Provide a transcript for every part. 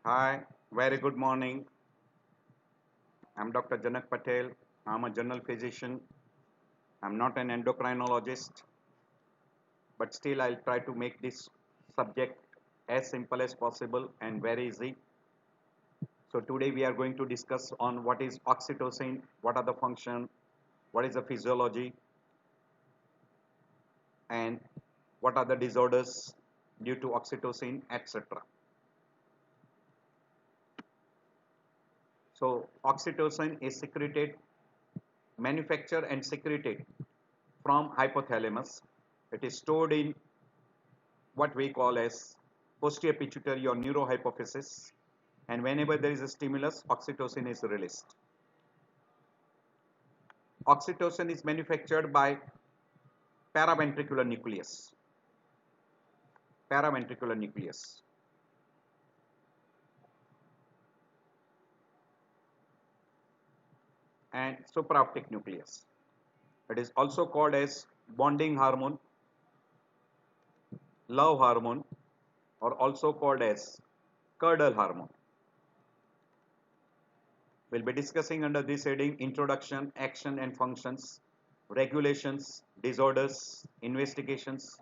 Hi, very good morning. I'm Dr. Janak Patel. I'm a general physician. I'm not an endocrinologist, but still I'll try to make this subject as simple as possible and very easy. So today we are going to discuss on what is oxytocin, what are the function, what is the physiology, and what are the disorders due to oxytocin, etc. So oxytocin is secreted, manufactured and secreted from hypothalamus. It is stored in what we call as posterior pituitary or neurohypophysis, and whenever there is a stimulus, oxytocin is released. Oxytocin is manufactured by paraventricular nucleus, paraventricular nucleus, and supraoptic nucleus. It is also called as bonding hormone, love hormone, or also called as Curdle hormone. We'll be discussing under this heading introduction, action and functions, regulations, disorders, investigations,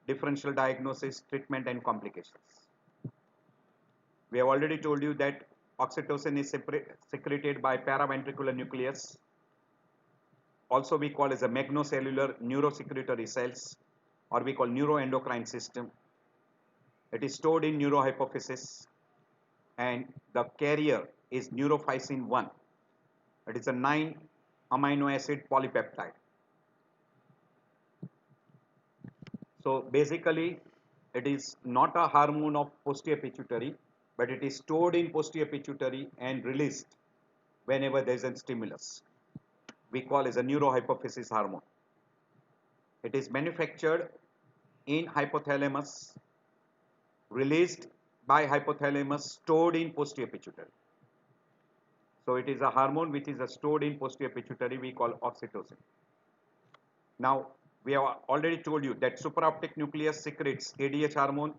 differential diagnosis, treatment and complications. We have already told you that oxytocin is secreted by paraventricular nucleus. Also we call as a magnocellular neurosecretory cells, or we call neuroendocrine system. It is stored in neurohypophysis, and the carrier is neurophysin 1. It is a 9 amino acid polypeptide. So basically, it is not a hormone of posterior pituitary, but it is stored in posterior pituitary and released whenever there is a stimulus. We call as a neurohypophysis hormone. It is manufactured in hypothalamus, released by hypothalamus, stored in posterior pituitary. So it is a hormone which is stored in posterior pituitary. We call oxytocin. Now, we have already told you that supraoptic nucleus secretes ADH hormone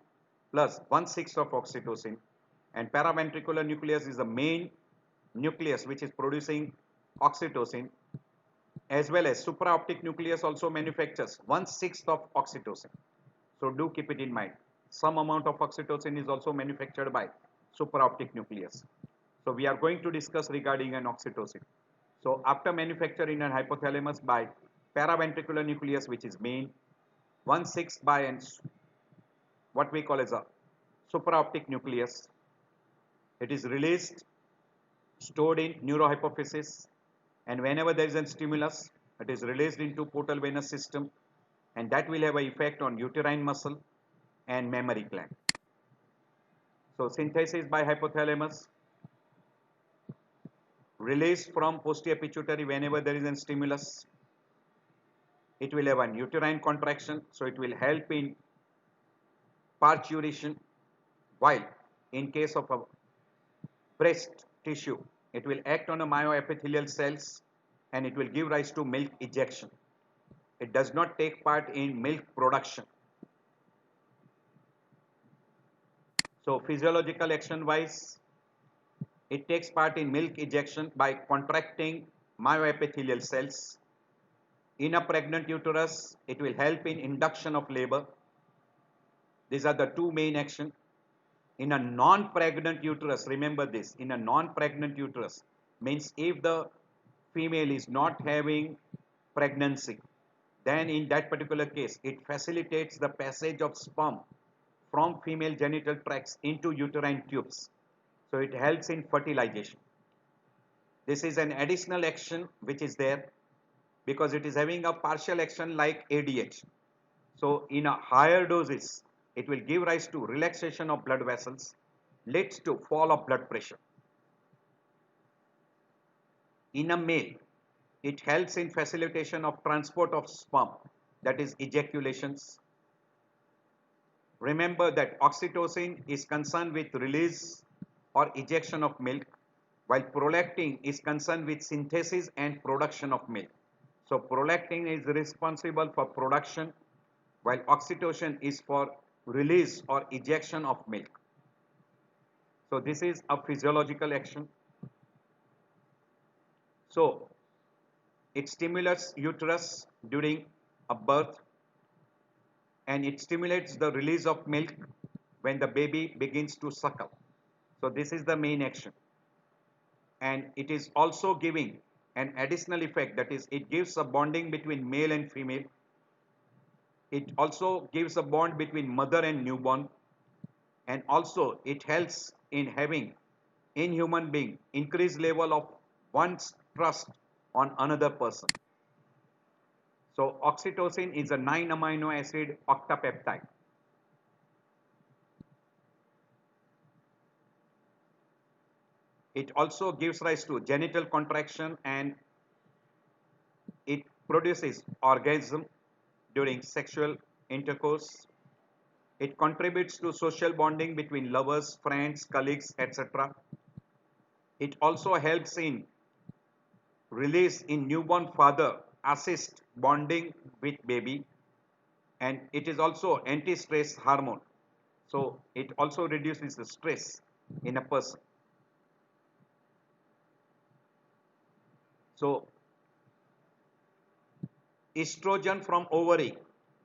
plus 1/6 of oxytocin, and paraventricular nucleus is the main nucleus which is producing oxytocin, as well as supraoptic nucleus also manufactures 1/6 of oxytocin. So do keep it in mind. Some amount of oxytocin is also manufactured by supraoptic nucleus. So we are going to discuss regarding an oxytocin. So after manufacturing an hypothalamus by paraventricular nucleus, which is main, 1/6 by an what we call as a supraoptic nucleus, it is released, stored in neurohypophysis, and whenever there is a stimulus, it is released into portal venous system, and that will have an effect on uterine muscle and mammary gland. So synthesis by hypothalamus, released from posterior pituitary whenever there is a stimulus. It will have an uterine contraction, so it will help in parturition, while in case of a breast tissue, it will act on a myoepithelial cells and it will give rise to milk ejection. It does not take part in milk production. So physiological action wise, it takes part in milk ejection by contracting myoepithelial cells. In a pregnant uterus, it will help in induction of labor. These are the two main actions. In a non-pregnant uterus, remember this, in a non-pregnant uterus means if the female is not having pregnancy, then in that particular case, it facilitates the passage of sperm from female genital tracts into uterine tubes. So it helps in fertilization. This is an additional action which is there because it is having a partial action like ADH. So in a higher doses, it will give rise to relaxation of blood vessels, leads to fall of blood pressure. In a male, it helps in facilitation of transport of sperm, that is ejaculations. Remember that oxytocin is concerned with release or ejection of milk, while prolactin is concerned with synthesis and production of milk. So prolactin is responsible for production, while oxytocin is for release or ejection of milk. So this is a physiological action. So it stimulates uterus during a birth, and it stimulates the release of milk when the baby begins to suckle. So this is the main action. And it is also giving an additional effect, that is, it gives a bonding between male and female. It also gives a bond between mother and newborn, and also it helps in having in human being increased level of one's trust on another person. So oxytocin is a 9 amino acid octapeptide. It also gives rise to genital contraction, and it produces orgasm during sexual intercourse. It contributes to social bonding between lovers, friends, colleagues, etc. It also helps in release in newborn father, assist bonding with baby, and it is also anti-stress hormone. So it also reduces the stress in a person. So estrogen from ovary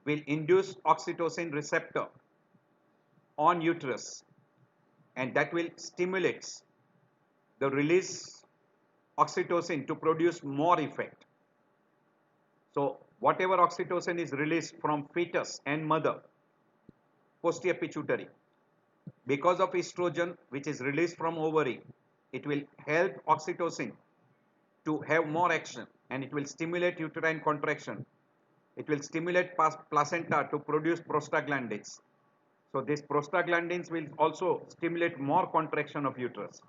will induce oxytocin receptor on uterus, and that will stimulate the release oxytocin to produce more effect. So whatever oxytocin is released from fetus and mother, posterior pituitary, because of estrogen which is released from ovary, it will help oxytocin to have more action, and it will stimulate uterine contraction. It will stimulate placenta to produce prostaglandins. So these prostaglandins will also stimulate more contraction of uterus.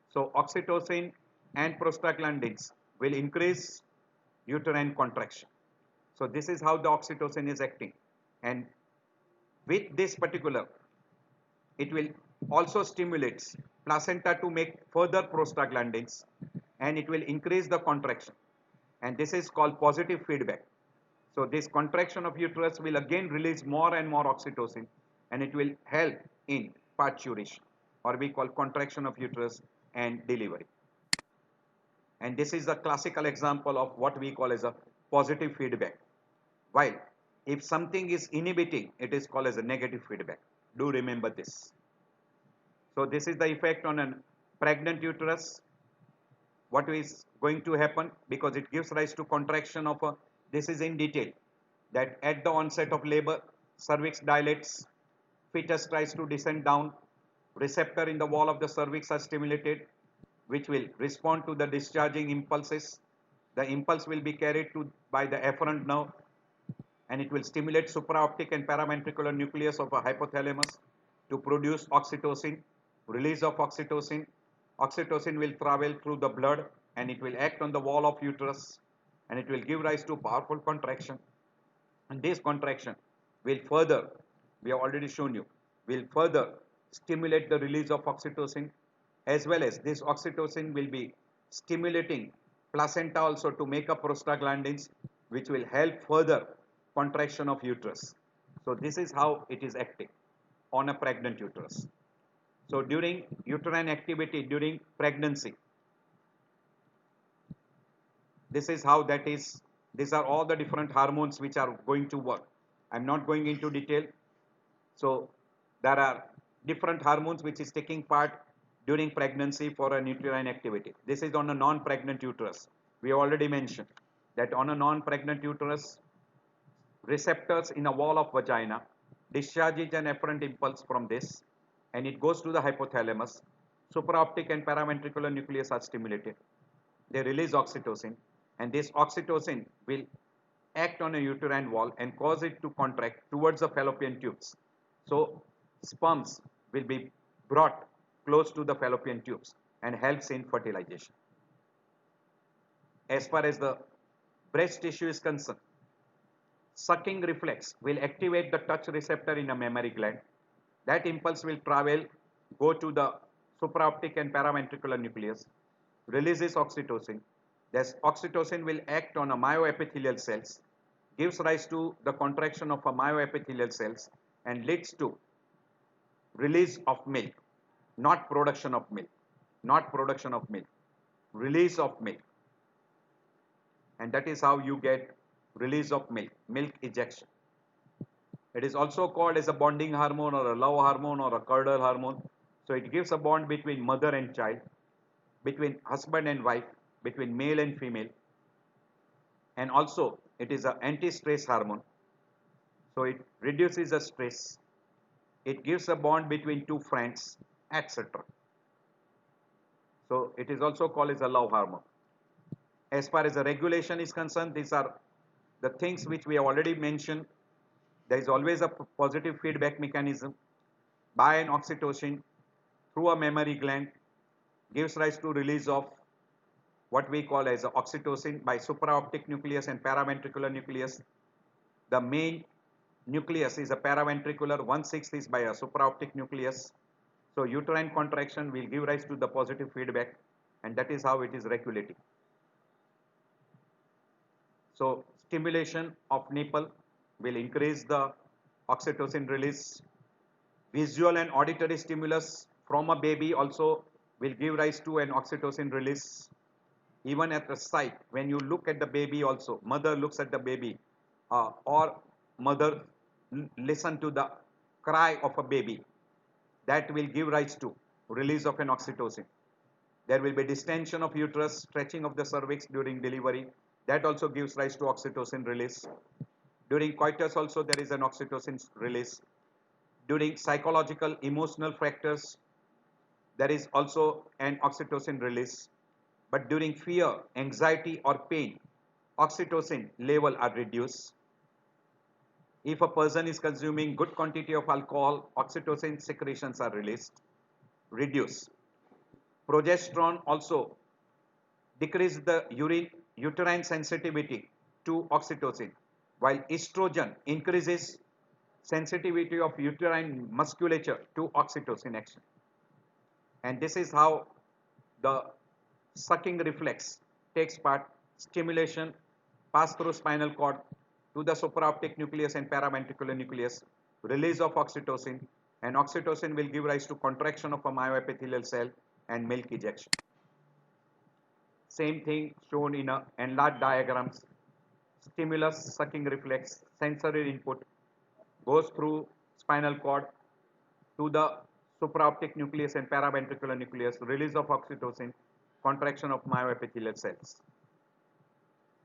So oxytocin and prostaglandins will increase uterine contraction. So this is how the oxytocin is acting. And with this particular, it will also stimulates placenta to make further prostaglandins, and it will increase the contraction. And this is called positive feedback. So this contraction of uterus will again release more and more oxytocin, and it will help in parturition, or we call contraction of uterus and delivery. And this is the classical example of what we call as a positive feedback. While if something is inhibiting, it is called as a negative feedback. Do remember this. So this is the effect on a pregnant uterus. What is going to happen, because it gives rise to contraction of a, this is in detail, that at the onset of labor, cervix dilates, fetus tries to descend down, receptor in the wall of the cervix are stimulated, which will respond to the discharging impulses. The impulse will be carried to by the afferent nerve, and it will stimulate supraoptic and paraventricular nucleus of a hypothalamus to produce oxytocin. Release of oxytocin. Oxytocin will travel through the blood, and it will act on the wall of uterus, and it will give rise to powerful contraction. And this contraction will further, we have already shown you, will further stimulate the release of oxytocin, as well as this oxytocin will be stimulating placenta also to make up prostaglandins, which will help further contraction of uterus. So this is how it is acting on a pregnant uterus. So during uterine activity during pregnancy, this is how that is. These are all the different hormones which are going to work. I'm not going into detail. So there are different hormones which is taking part during pregnancy for a uterine activity. This is on a non-pregnant uterus. We already mentioned that on a non-pregnant uterus, receptors in a wall of vagina discharges an afferent impulse from this, and it goes to the hypothalamus. Supraoptic and paraventricular nucleus are stimulated. They release oxytocin, and this oxytocin will act on a uterine wall and cause it to contract towards the fallopian tubes. So sperms will be brought close to the fallopian tubes and helps in fertilization. As far as the breast tissue is concerned, sucking reflex will activate the touch receptor in a mammary gland. That impulse will travel, go to the supraoptic and paraventricular nucleus, releases oxytocin. This oxytocin will act on a myoepithelial cells, gives rise to the contraction of a myoepithelial cells, and leads to release of milk. not production of milk, not production of milk, release of milk. And that is how you get release of milk, milk ejection. It is also called as a bonding hormone or a love hormone or a curdle hormone. So it gives a bond between mother and child, between husband and wife, between male and female. And also it is an anti-stress hormone. So it reduces the stress. It gives a bond between two friends, etc. So it is also called as a love hormone. As far as the regulation is concerned, these are the things which we have already mentioned. There is always a positive feedback mechanism by an oxytocin through a mammary gland gives rise to release of what we call as oxytocin by supraoptic nucleus and paraventricular nucleus. The main nucleus is a paraventricular, 1/6 is by a supraoptic nucleus. So uterine contraction will give rise to the positive feedback, and that is how it is regulating. So stimulation of nipple will increase the oxytocin release. Visual and auditory stimulus from a baby also will give rise to an oxytocin release. Even at the sight, when you look at the baby also, mother looks at the baby or mother listen to the cry of a baby, that will give rise to release of an oxytocin. There will be distension of uterus, stretching of the cervix during delivery. That also gives rise to oxytocin release. During coitus also there is an oxytocin release. During psychological emotional factors there is also an oxytocin release. But during fear, anxiety or pain, oxytocin level are reduced. If a person is consuming good quantity of alcohol, oxytocin secretions are reduced. Progesterone also decrease the uterine sensitivity to oxytocin, while estrogen increases sensitivity of uterine musculature to oxytocin action. And this is how the sucking reflex takes part. Stimulation pass through spinal cord to the supraoptic nucleus and paraventricular nucleus, release of oxytocin, and oxytocin will give rise to contraction of a myoepithelial cell and milk ejection. Same thing shown in a enlarged diagrams. Stimulus, sucking reflex, sensory input goes through spinal cord to the supraoptic nucleus and paraventricular nucleus, release of oxytocin, contraction of myoepithelial cells.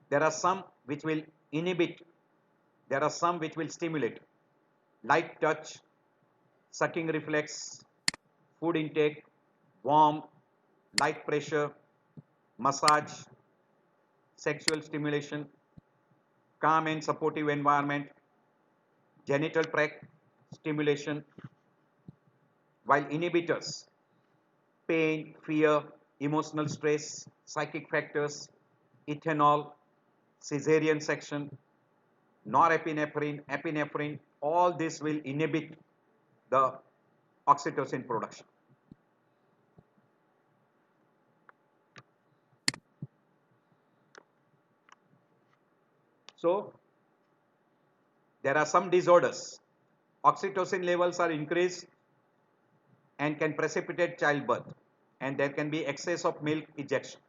There are some which will inhibit, there are some which will stimulate. Light touch, sucking reflex, food intake, warm, light pressure, massage, sexual stimulation, calm and supportive environment, genital tract stimulation, while inhibitors, pain, fear, emotional stress, psychic factors, ethanol, cesarean section, norepinephrine, epinephrine, all this will inhibit the oxytocin production. So there are some disorders. Oxytocin levels are increased and can precipitate childbirth, and there can be excess of milk ejection,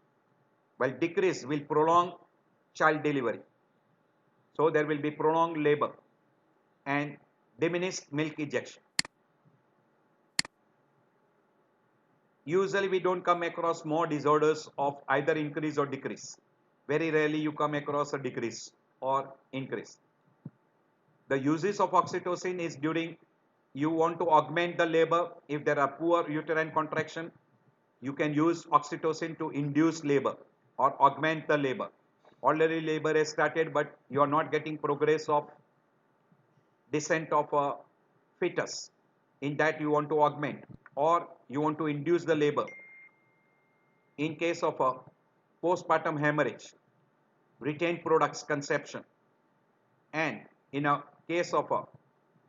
while decrease will prolong child delivery. So there will be prolonged labor and diminished milk ejection. Usually we don't come across more disorders of either increase or decrease. Very rarely you come across a decrease or increase. The uses of oxytocin is during you want to augment the labor. If there are poor uterine contraction, you can use oxytocin to induce labor or augment the labor. Already labor has started, but you are not getting progress of descent of a fetus. In that you want to augment or you want to induce the labor. In case of a postpartum hemorrhage, retained products conception, and in a case of a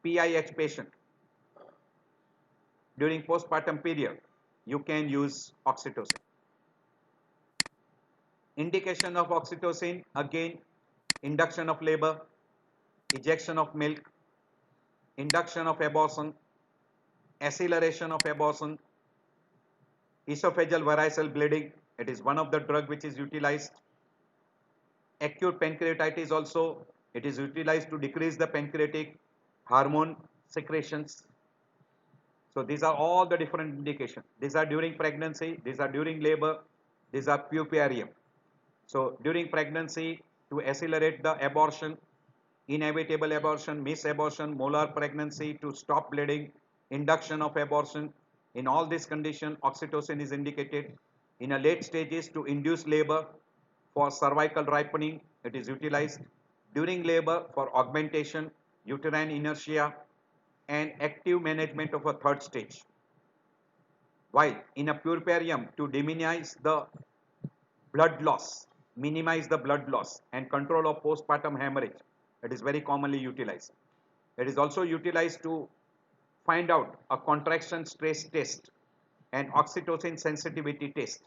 PIH patient, during postpartum period, you can use oxytocin. Indication of oxytocin, again, induction of labor, ejection of milk, induction of abortion, acceleration of abortion, Esophageal varicose bleeding, it is one of the drug which is utilized. Acute pancreatitis also, it is utilized to decrease the pancreatic hormone secretions. So these are all the different indications. These are during pregnancy, these are during labor, these are puerperium. So during pregnancy, to accelerate the abortion, inevitable abortion, misabortion, molar pregnancy, to stop bleeding, induction of abortion. In all these conditions, oxytocin is indicated. In a late stages, to induce labor, for cervical ripening, it is utilized. During labor, for augmentation, uterine inertia, and active management of a third stage. While in a puerperium, to minimize the blood loss, minimize the blood loss and control of postpartum hemorrhage, it is very commonly utilized. It is also utilized to find out a contraction stress test and oxytocin sensitivity test.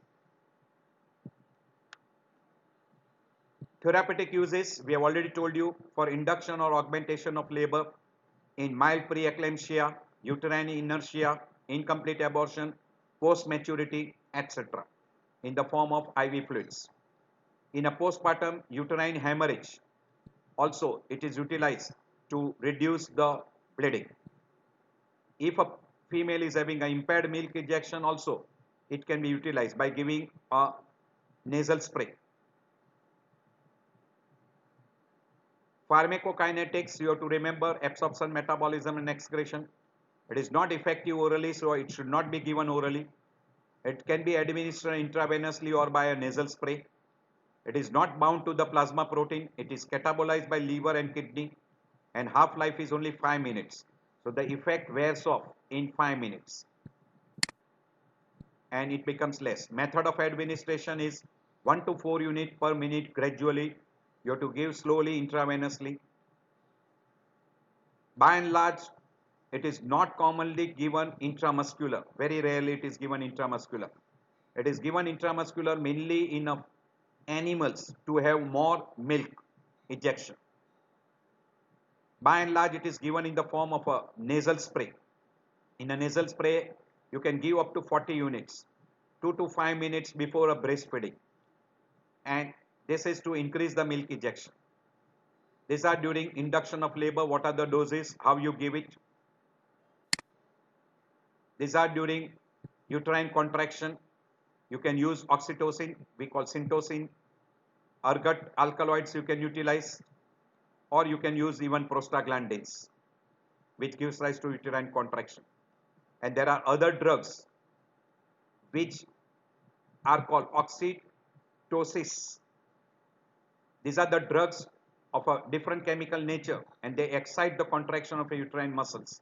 Therapeutic uses, we have already told you, for induction or augmentation of labor in mild preeclampsia, uterine inertia, incomplete abortion, post-maturity, etc. in the form of IV fluids. In a postpartum uterine hemorrhage, also it is utilized to reduce the bleeding. If a female is having an impaired milk ejection also, it can be utilized by giving a nasal spray. Pharmacokinetics, you have to remember absorption, metabolism and excretion. It is not effective orally, so it should not be given orally. It can be administered intravenously or by a nasal spray. It is not bound to the plasma protein. It is catabolized by liver and kidney, and half-life is only 5 minutes. So the effect wears off in 5 minutes and it becomes less. Method of administration is 1 to 4 units per minute gradually. You have to give slowly intravenously. By and large, it is not commonly given intramuscular. Very rarely it is given intramuscular. It is given intramuscular mainly in animals to have more milk ejection. By and large, it is given in the form of a nasal spray. In a nasal spray, you can give up to 40 units, 2 to 5 minutes before a breastfeeding. And this is to increase the milk ejection. These are during induction of labor. What are the doses? How you give it? These are during uterine contraction. You can use oxytocin, we call syntocin. Ergot alkaloids you can utilize, or you can use even prostaglandins, which gives rise to uterine contraction. And there are other drugs which are called oxytocin. These are the drugs of a different chemical nature and they excite the contraction of the uterine muscles.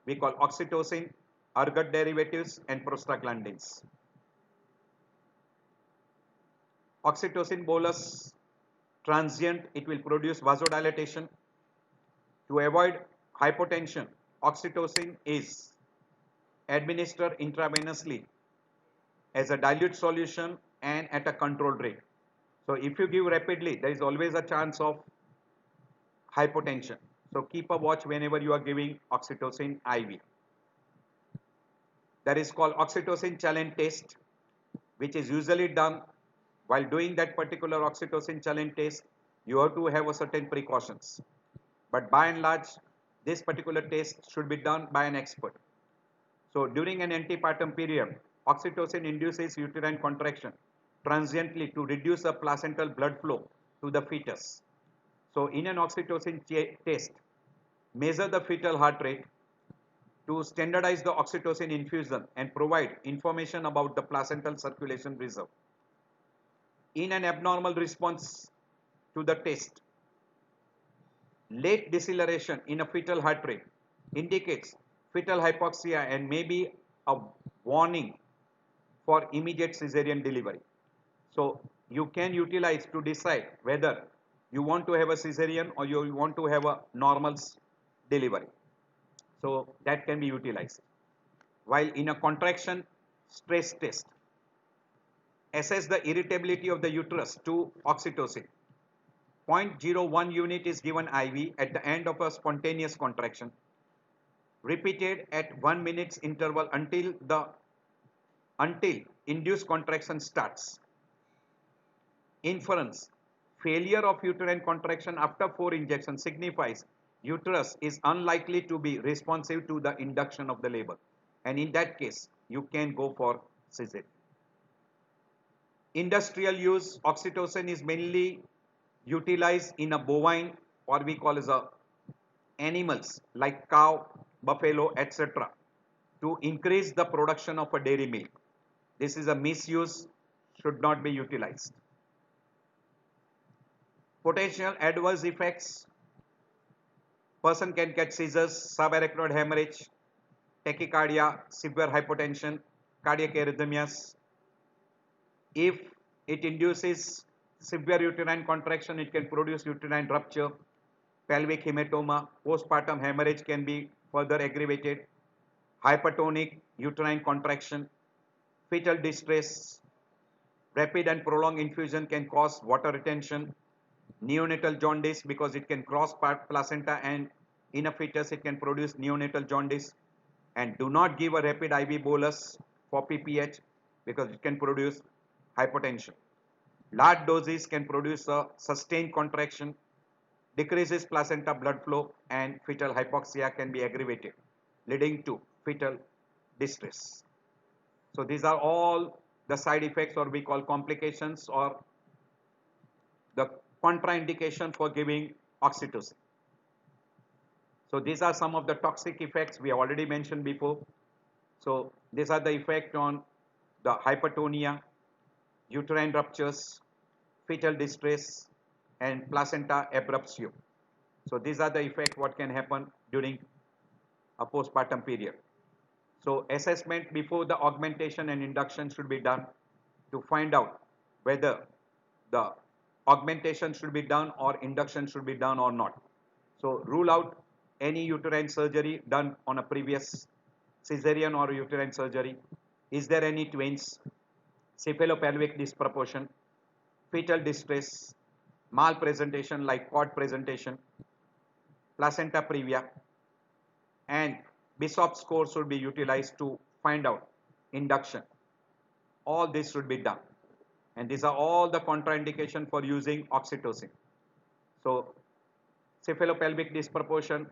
We call oxytocin, ergot derivatives and prostaglandins. Oxytocin bolus transient, it will produce vasodilatation. To avoid hypotension, oxytocin is administered intravenously as a dilute solution and at a controlled rate. So if you give rapidly, there is always a chance of hypotension. So keep a watch whenever you are giving oxytocin IV. That is called oxytocin challenge test, which is usually done. While doing that particular oxytocin challenge test, you have to have a certain precautions. But by and large, this particular test should be done by an expert. So during an antepartum period, oxytocin induces uterine contraction transiently to reduce the placental blood flow to the fetus. So in an oxytocin test, measure the fetal heart rate to standardize the oxytocin infusion and provide information about the placental circulation reserve. In an abnormal response to the test, late deceleration in a fetal heart rate indicates fetal hypoxia and may be a warning for immediate cesarean delivery. So you can utilize to decide whether you want to have a cesarean or you want to have a normal delivery. So that can be utilized. While in a contraction stress test, assess the irritability of the uterus to oxytocin. 0.01 unit is given IV at the end of a spontaneous contraction, repeated at 1 minute's interval until the until induced contraction starts. Inference: failure of uterine contraction after 4 injections signifies uterus is unlikely to be responsive to the induction of the labor, and in that case you can go for cesarean. Industrial use, oxytocin is mainly utilized in a bovine, or we call as a animals like cow, buffalo, etc., to increase the production of a dairy milk. This is a misuse, should not be utilized. Potential adverse effects: person can get seizures, subarachnoid hemorrhage, tachycardia, severe hypotension, cardiac arrhythmias. If it induces severe uterine contraction, it can produce uterine rupture, pelvic hematoma, postpartum hemorrhage can be further aggravated, hypertonic uterine contraction, fetal distress, rapid and prolonged infusion can cause water retention, neonatal jaundice because it can cross placenta, and in a fetus it can produce neonatal jaundice. And do not give a rapid IV bolus for PPH because it can produce hypotension. Large doses can produce a sustained contraction, decreases placenta blood flow, and fetal hypoxia can be aggravated, leading to fetal distress. So these are all the side effects, or we call complications, or the contraindication for giving oxytocin. So these are some of the toxic effects we have already mentioned before. So these are the effect on the hypertonia, uterine ruptures, fetal distress, and placenta abruptio. So these are the effect what can happen during a postpartum period. So assessment before the augmentation and induction should be done to find out whether the augmentation should be done or induction should be done or not. So rule out any uterine surgery done on a previous cesarean or uterine surgery. Is there any twins, cephalopelvic disproportion, fetal distress, malpresentation like cord presentation, placenta previa, and Bishop score should be utilized to find out induction. All this should be done. And these are all the contraindication for using oxytocin. So cephalopelvic disproportion,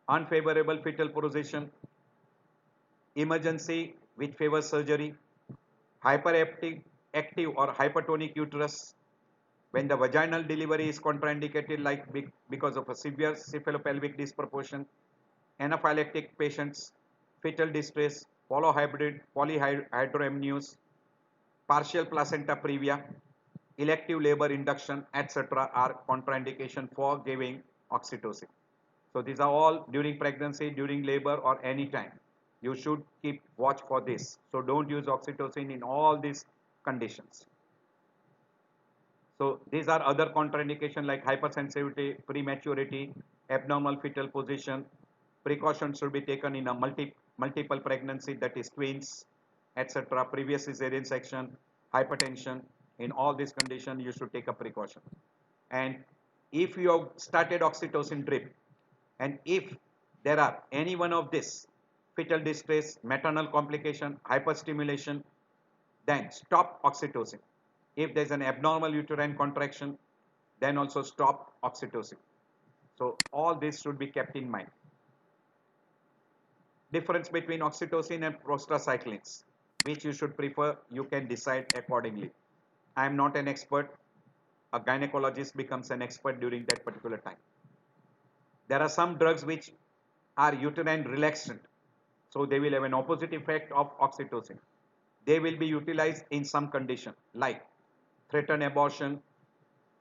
unfavorable fetal position, emergency which favors surgery, hyperactive or hypertonic uterus, when the vaginal delivery is contraindicated like because of a severe cephalopelvic disproportion, anaphylactic patients, fetal distress, polyhydramnios, partial placenta previa, elective labor induction, etc. are contraindication for giving oxytocin. So these are all during pregnancy, during labor, or any time. You should keep watch for this. So don't use oxytocin in all these conditions. So these are other contraindication like hypersensitivity, prematurity, abnormal fetal position. Precautions should be taken in a multiple pregnancy, that is twins, etc. Previous cesarean section, hypertension. In all these conditions, you should take a precaution. And if you have started oxytocin drip, and if there are any one of this, fetal distress, maternal complication, hyperstimulation, then stop oxytocin. If there is an abnormal uterine contraction, then also stop oxytocin. So all this should be kept in mind. Difference between oxytocin and prostacyclins, which you should prefer, you can decide accordingly. I am not an expert. A gynecologist becomes an expert during that particular time. There are some drugs which are uterine relaxant, so they will have an opposite effect of oxytocin. They will be utilized in some condition like threatened abortion,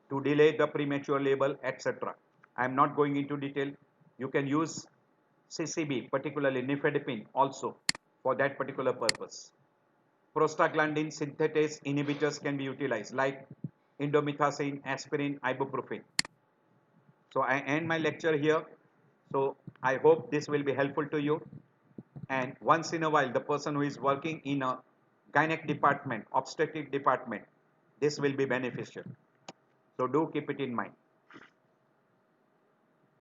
to delay the premature labor, etc. I am not going into detail. You can use CCB, particularly nifedipine, also for that particular purpose. Prostaglandin synthetase inhibitors can be utilized like indomethacin, aspirin, ibuprofen. So I end my lecture here. So I hope this will be helpful to you. And once in a while, the person who is working in a gynec department, obstetric department, this will be beneficial. So do keep it in mind.